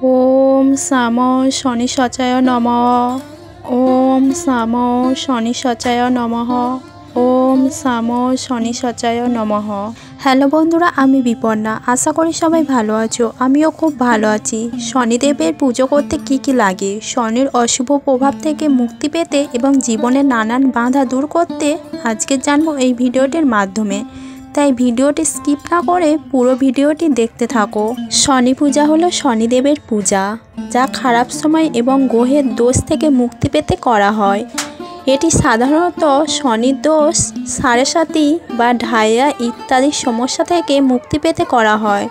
ওম সাম শনি সচায় নমঃ। ওম সাম শনি সচায় নমঃ। ওম সাম শনি সচায় নমঃ। হ্যালো বন্ধুরা, আমি বিপন্না। আশা করি সবাই ভালো আছো। আমিও খুব ভালো আছি। শনিদেবের পুজো করতে কি কি লাগে, শনির অশুভ প্রভাব থেকে মুক্তি পেতে এবং জীবনের নানান বাধা দূর করতে আজকে জানবো এই ভিডিওটির মাধ্যমে। তাই ভিডিওটি স্কিপ না করে পুরো ভিডিওটি দেখতে থাকো। শনি পূজা হলো শনিদেবের পূজা, যা খারাপ সময় এবং গ্রহের দোষ থেকে মুক্তি পেতে করা হয়। এটি সাধারণত শনির দোষ, সাড়ে বা ঢাইয়া ইত্যাদি সমস্যা থেকে মুক্তি পেতে করা হয়।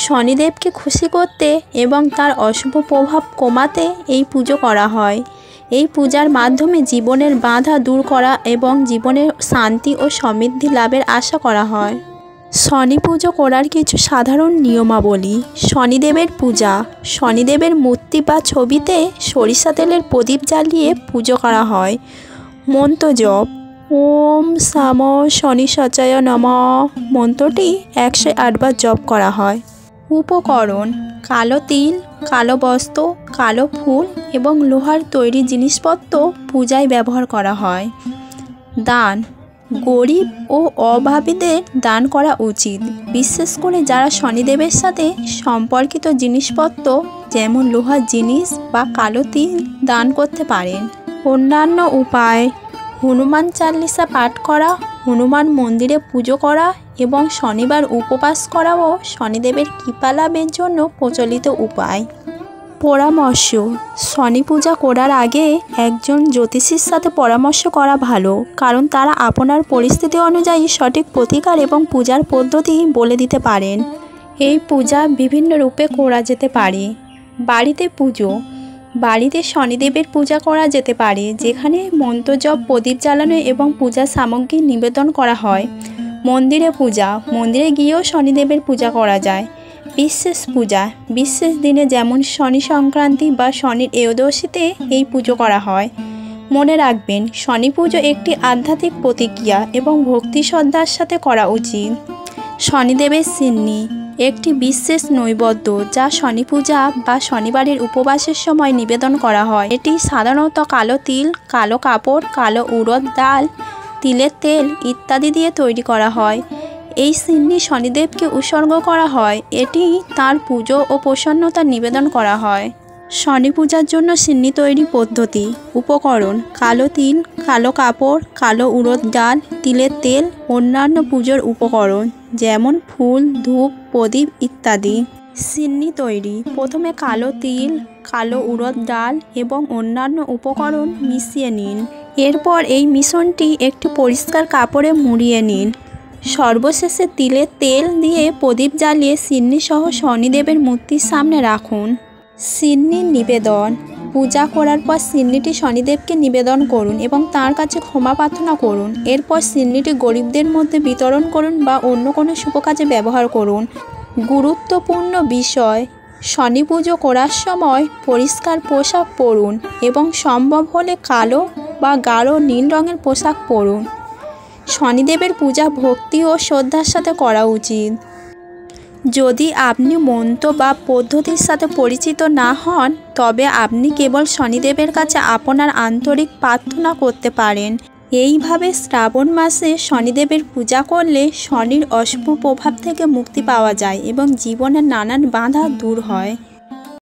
শনিদেবকে খুশি করতে এবং তার অশুভ প্রভাব কমাতে এই পুজো করা হয়। এই পূজার মাধ্যমে জীবনের বাধা দূর করা এবং জীবনের শান্তি ও সমৃদ্ধি লাভের আশা করা হয়। শনি পুজো করার কিছু সাধারণ নিয়মাবলী। শনিদেবের পূজা। শনিদেবের মূর্তি বা ছবিতে সরিষা তেলের প্রদীপ জ্বালিয়ে পুজো করা হয়। মন্ত্র জপ। ওম সাম শনি সচায় নমঃ মন্ত্রটি 108 বার জপ করা হয়। উপকরণ: কালো তিল, কালো বস্ত্র, কালো ফুল এবং লোহার তৈরি জিনিসপত্র পূজায় ব্যবহার করা হয়। দান: গরিব ও অভাবীদের দান করা উচিত, বিশেষ করে যারা শনিদেবের সাথে সম্পর্কিত জিনিসপত্র যেমন লোহার জিনিস বা কালো তিল দান করতে পারেন। অন্যান্য উপায়: হনুমান চালিসা পাঠ করা, হনুমান মন্দিরে পুজো করা এবং শনিবার উপবাস করাও শনিদেবের কৃপা লাভের জন্য প্রচলিত উপায়। পরামর্শ: শনি পূজা করার আগে একজন জ্যোতিষীর সাথে পরামর্শ করা ভালো, কারণ তারা আপনার পরিস্থিতি অনুযায়ী সঠিক প্রতিকার এবং পূজার পদ্ধতি বলে দিতে পারেন। এই পূজা বিভিন্ন রূপে করা যেতে পারে। বাড়িতে পুজো। বাড়িতে শনিদেবের পূজা করা যেতে পারে, যেখানে মন্ত্র জপ, প্রদীপ জ্বালানো এবং পূজার সামগ্রী নিবেদন করা হয়। মন্দিরে পূজা। মন্দিরে গিয়েও শনিদেবের পূজা করা যায়। বিশেষ পূজা। বিশেষ দিনে যেমন শনি সংক্রান্তি বা শনির একাদশীতে এই পুজো করা হয়। মনে রাখবেন, শনি পুজো একটি আধ্যাত্মিক প্রতিক্রিয়া এবং ভক্তি শ্রদ্ধার সাথে করা উচিত। শনিদেবের সিন্নি একটি বিশেষ নৈবেদ্য যা শনি পূজা বা শনিবারের উপবাসের সময় নিবেদন করা হয়। এটি সাধারণত কালো তিল, কালো কাপড়, কালো উড়দ ডাল, তিলের তেল ইত্যাদি দিয়ে তৈরি করা হয়। এই সিন্নি শনিদেবকে উৎসর্গ করা হয়। এটি তাঁর পুজো ও প্রসন্নতা নিবেদন করা হয়। শনি পূজার জন্য সিন্নি তৈরি পদ্ধতি। উপকরণ: কালো তিল, কালো কাপড়, কালো উড়দ ডাল, তিলের তেল, অন্যান্য পুজোর উপকরণ যেমন ফুল, ধূপ, প্রদীপ ইত্যাদি। সিন্নি তৈরি: প্রথমে কালো তিল, কালো উড়দ ডাল এবং অন্যান্য উপকরণ মিশিয়ে নিন। এরপর এই মিশ্রণটি একটি পরিষ্কার কাপড়ে মুড়িয়ে নিন। সর্বশেষে তিলের তেল দিয়ে প্রদীপ জ্বালিয়ে সিন্নি সহ শনিদেবের মূর্তির সামনে রাখুন। সিন্নির নিবেদন: পূজা করার পর সিন্নিটি শনিদেবকে নিবেদন করুন এবং তাঁর কাছে ক্ষমা প্রার্থনা করুন। এরপর সিন্নিটি গরিবদের মধ্যে বিতরণ করুন বা অন্য কোনো শুভ কাজে ব্যবহার করুন। গুরুত্বপূর্ণ বিষয়: শনি পুজো করার সময় পরিষ্কার পোশাক পরুন এবং সম্ভব হলে কালো বা গাঢ় নীল রঙের পোশাক পরুন। শনিদেবের পূজা ভক্তি ও শ্রদ্ধার সাথে করা উচিত। যদি আপনি মন্ত্র বা পদ্ধতির সাথে পরিচিত না হন, তবে আপনি কেবল শনিদেবের কাছে আপনার আন্তরিক প্রার্থনা করতে পারেন। এইভাবে শ্রাবণ মাসে শনিদেবের পূজা করলে শনির অশুভ প্রভাব থেকে মুক্তি পাওয়া যায় এবং জীবনের নানান বাধা দূর হয়।